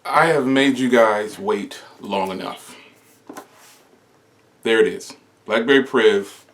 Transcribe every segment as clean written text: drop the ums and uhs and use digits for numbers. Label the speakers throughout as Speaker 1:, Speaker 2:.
Speaker 1: I have made you guys wait long enough. There it is. BlackBerry Priv,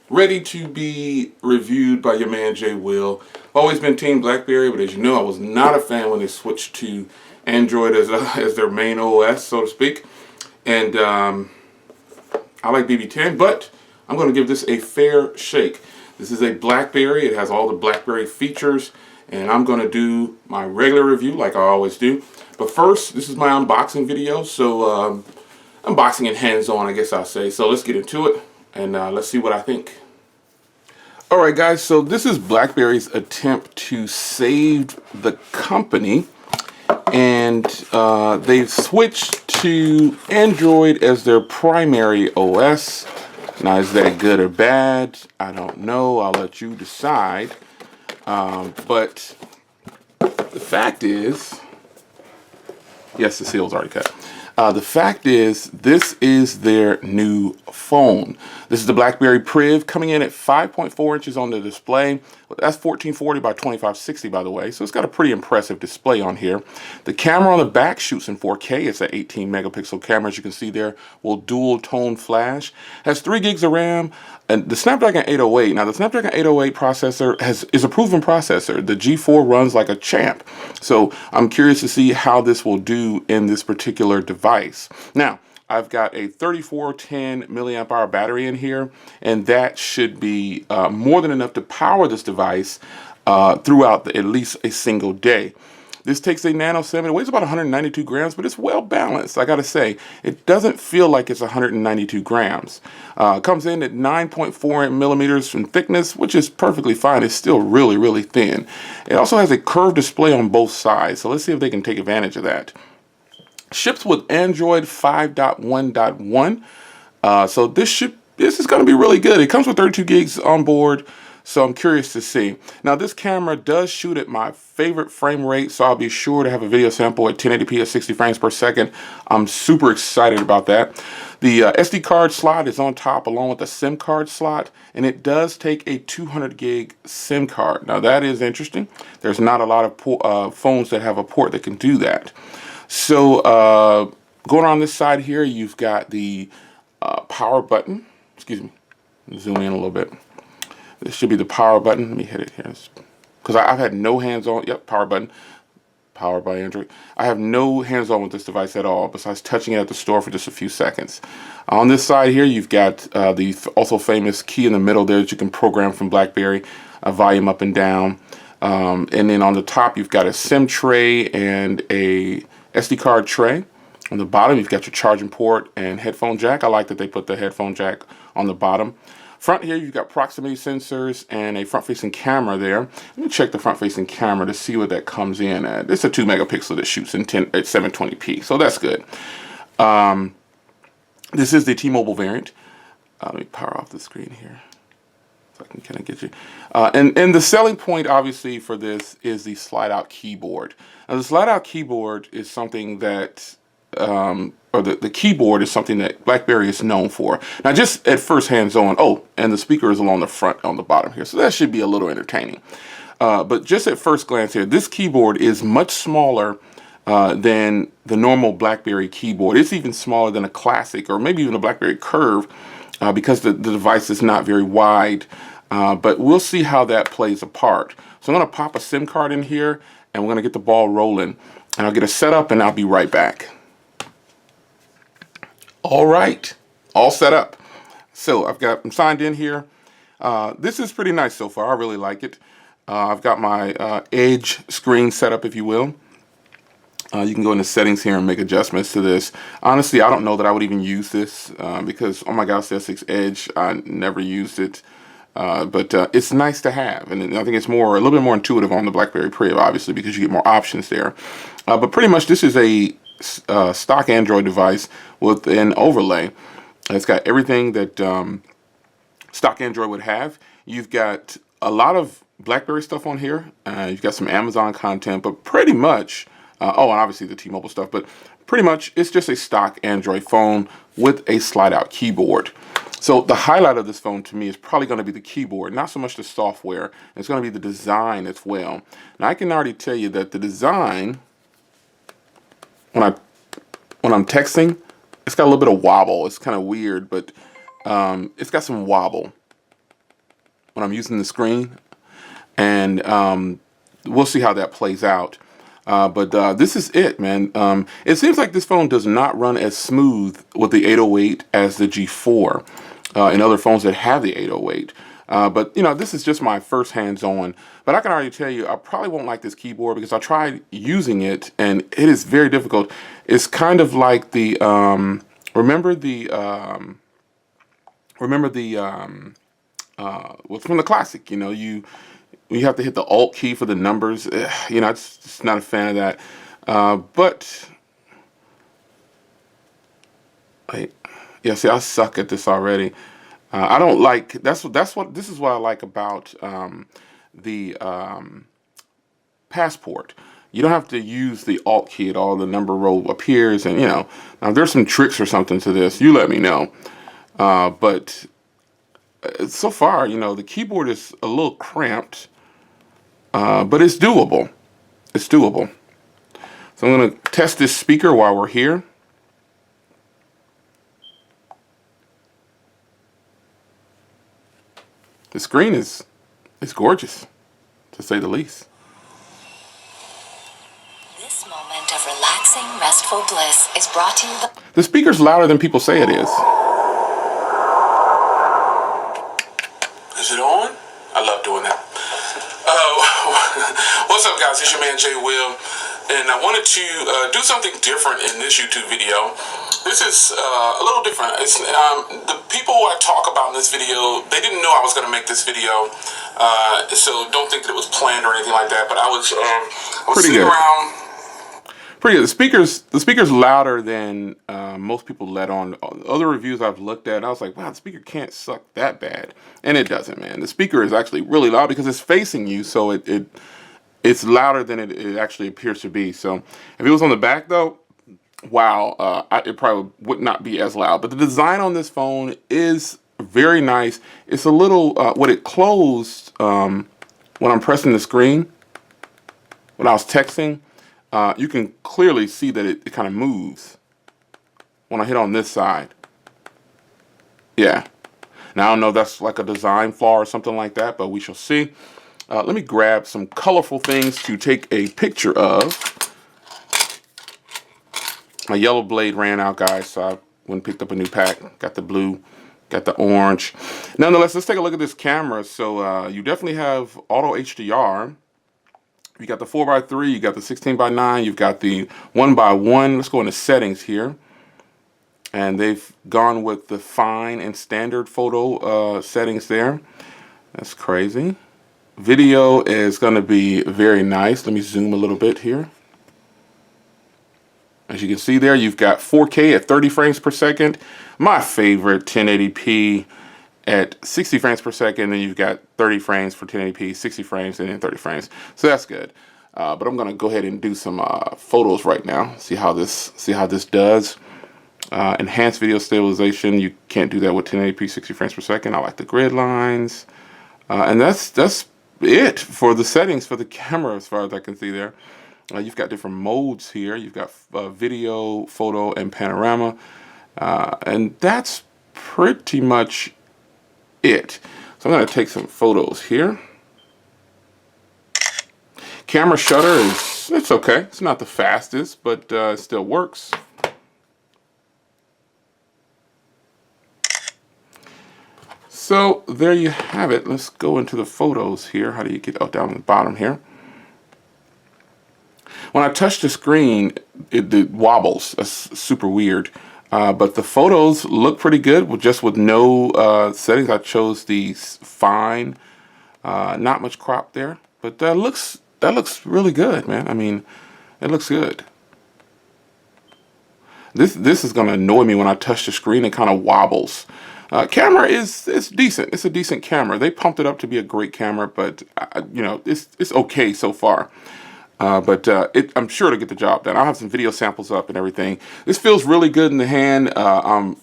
Speaker 1: ready to be reviewed by your man Jay Will. Always been Team BlackBerry, but as you know, I was not a fan when they switched to Android as their main OS, so to speak. And I like BB10, but I'm going to give this a fair shake. This is a BlackBerry. It has all the BlackBerry features, and I'm going to do my regular review like I always do. But first, this is my unboxing video, so unboxing and hands-on, I guess I'll say. So let's get into it, and let's see what I think. Alright guys, so this is BlackBerry's attempt to save the company, and they've switched to Android as their primary OS. Now, is that good or bad? I don't know. I'll let you decide. But the fact is, yes, the seal's already cut. The fact is, this is their new phone. This is the BlackBerry Priv, coming in at 5.4 inches on the display. That's 1440 by 2560, by the way. So it's got a pretty impressive display on here. The camera on the back shoots in 4K. It's an 18 megapixel camera, as you can see there. Will dual tone flash. Has 3 gigs of RAM. And the Snapdragon 808. Now, the Snapdragon 808 processor is a proven processor. The G4 runs like a champ. So I'm curious to see how this will do in this particular device. Now, I've got a 3410 milliamp hour battery in here, and that should be more than enough to power this device throughout at least a single day. This takes a Nano 7. It weighs about 192 grams, but it's well balanced. I gotta say, it doesn't feel like it's 192 grams. Comes in at 9.4 millimeters in thickness, which is perfectly fine. It's still really, really thin. It also has a curved display on both sides, so let's see if they can take advantage of that. Ships with Android 5.1.1. So this is going to be really good. It comes with 32 gigs on board, so I'm curious to see. Now, this camera does shoot at my favorite frame rate, so I'll be sure to have a video sample at 1080p at 60 frames per second. I'm super excited about that. The SD card slot is on top along with the SIM card slot, and it does take a 200 gig SIM card. Now, that is interesting. There's not a lot of phones that have a port that can do that. So going on this side here, you've got the power button. Excuse me. Zoom in a little bit. This should be the power button. Let me hit it here. Because I've had no hands-on. Yep, power button. Powered by Android. I have no hands-on with this device at all, besides touching it at the store for just a few seconds. On this side here, you've got the also famous key in the middle there that you can program from BlackBerry, volume up and down. And then on the top, you've got a SIM tray and a SD card tray. On the bottom, you've got your charging port and headphone jack. I like that they put the headphone jack on the bottom. Front here, you've got proximity sensors and a front-facing camera there. Let me check the front-facing camera to see what that comes in at. It's a 2 megapixel that shoots in at 720p, so that's good. This is the T-Mobile variant. Let me power off the screen here so I can kind of get you. And the selling point, obviously, for this is the slide-out keyboard. Now, the slide-out keyboard is something that, or the keyboard is something that BlackBerry is known for. Now, just at first hands-on, oh, and the speaker is along the front on the bottom here, so that should be a little entertaining. But just at first glance here, this keyboard is much smaller than the normal BlackBerry keyboard. It's even smaller than a classic, or maybe even a BlackBerry Curve, because the device is not very wide. But we'll see how that plays a part. So I'm going to pop a SIM card in here, and we're going to get the ball rolling. And I'll get it set up, and I'll be right back. All right, all set up. So I'm signed in here. This is pretty nice so far. I really like it. I've got my Edge screen set up, if you will. You can go into settings here and make adjustments to this. Honestly, I don't know that I would even use this because on my Galaxy S6 Edge, I never used it. But it's nice to have, and I think it's a little bit more intuitive on the BlackBerry Priv, obviously, because you get more options there. But pretty much, this is a stock Android device with an overlay. It's got everything that stock Android would have. You've got a lot of BlackBerry stuff on here. You've got some Amazon content, but pretty much, oh, and obviously the T-Mobile stuff, but pretty much it's just a stock Android phone with a slide-out keyboard. So the highlight of this phone to me is probably going to be the keyboard, not so much the software. It's going to be the design as well. Now I can already tell you that the design when I'm texting, it's got a little bit of wobble. It's kind of weird, but it's got some wobble when I'm using the screen, and we'll see how that plays out. But this is it, man. It seems like this phone does not run as smooth with the 808 as the G4 and other phones that have the 808. But, you know, this is just my first hands-on. But I can already tell you, I probably won't like this keyboard because I tried using it, and it is very difficult. It's kind of like the, remember the, well, from the classic, you know, you have to hit the Alt key for the numbers. You know, it's just not a fan of that. But, wait, yeah, see, I suck at this already. I don't like, this is what I like about the Passport. You don't have to use the Alt key at all. The number row appears, and, you know, now there's some tricks or something to this. You let me know. But so far, you know, the keyboard is a little cramped, but it's doable. It's doable. So I'm going to test this speaker while we're here. The screen is gorgeous, to say the least.
Speaker 2: This moment of relaxing, restful bliss is brought to you by...
Speaker 1: The speaker's louder than people say it is. Is it on? I love doing that. What's up, guys? It's your man Jay Will, and I wanted to do something different in this YouTube video. This is a little different. It's the people who I talk about in this video, they didn't know I was going to make this video, so don't think that it was planned or anything like that. But I was sitting around. Pretty good. The speaker's louder than most people let on. Other reviews I've looked at, I was like, wow, the speaker can't suck that bad, and it doesn't, man. The speaker is actually really loud because it's facing you, so it's louder than it actually appears to be. So if it was on the back though, wow, it probably would not be as loud. But the design on this phone is very nice. It's a little, when it closed, when I'm pressing the screen, when I was texting, you can clearly see that it kind of moves when I hit on this side. Yeah. Now, I don't know if that's like a design flaw or something like that, but we shall see. Let me grab some colorful things to take a picture of. My yellow blade ran out, guys, so I went and picked up a new pack. Got the blue, got the orange. Nonetheless, let's take a look at this camera. So you definitely have auto HDR. You got the 4x3, you got the 16x9, you've got the 1x1. Let's go into settings here. And they've gone with the fine and standard photo settings there. That's crazy. Video is going to be very nice. Let me zoom a little bit here. As you can see there, you've got 4K at 30 frames per second. My favorite, 1080p at 60 frames per second. And you've got 30 frames for 1080p, 60 frames, and then 30 frames. So that's good. But I'm going to go ahead and do some photos right now. See how this does. Enhanced video stabilization. You can't do that with 1080p, 60 frames per second. I like the grid lines. And that's it for the settings for the camera, as far as I can see there. You've got different modes here. You've got video, photo, and panorama. And that's pretty much it. So I'm going to take some photos here. Camera shutter it's okay. It's not the fastest, but it still works. So there you have it. Let's go into the photos here. How do you get down at the bottom here? When I touch the screen, it wobbles. That's super weird. But the photos look pretty good with no settings. I chose the fine, not much crop there, but that looks really good, man. I mean, it looks good. This is gonna annoy me when I touch the screen. It kind of wobbles. Camera it's decent. It's a decent camera. They pumped it up to be a great camera, but you know, it's okay so far. But I'm sure to get the job done. I'll have some video samples up and everything. This feels really good in the hand. I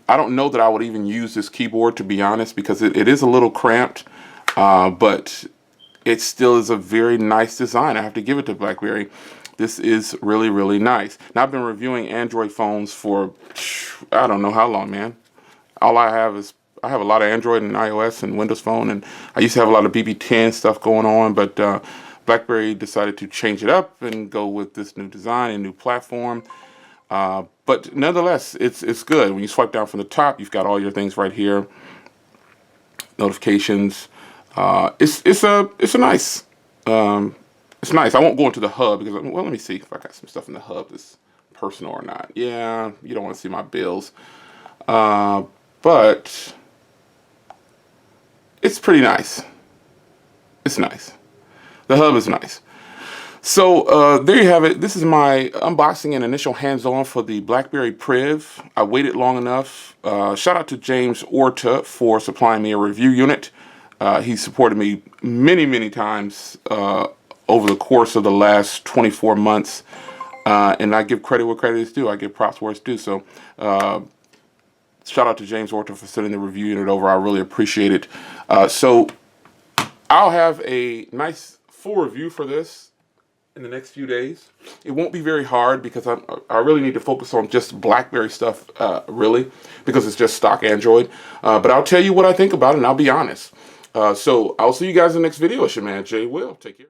Speaker 1: don't know that I would even use this keyboard, to be honest, because it is a little cramped, but it still is a very nice design. I have to give it to BlackBerry. This is really, really nice. Now, I've been reviewing Android phones for, I don't know how long, man. All I have is, I have a lot of Android and iOS and Windows Phone, and I used to have a lot of BB10 stuff going on, but BlackBerry decided to change it up and go with this new design and new platform. But nonetheless, it's good. When you swipe down from the top, you've got all your things right here. Notifications. It's nice. It's nice. I won't go into the hub because, well, let me see if I got some stuff in the hub that's personal or not. Yeah, you don't want to see my bills. But it's pretty nice. It's nice. The hub is nice. So there you have it. This is my unboxing and initial hands-on for the BlackBerry Priv. I waited long enough. Shout out to James Orta for supplying me a review unit. He supported me many, many times over the course of the last 24 months. And I give credit where credit is due. I give props where it's due. So shout out to James Orta for sending the review unit over. I really appreciate it. So I'll have a nice full review for this in the next few days. It won't be very hard because I really need to focus on just BlackBerry stuff, really, because it's just stock Android. But I'll tell you what I think about it, and I'll be honest. So I'll see you guys in the next video. It's your man, Jay Will. Take care.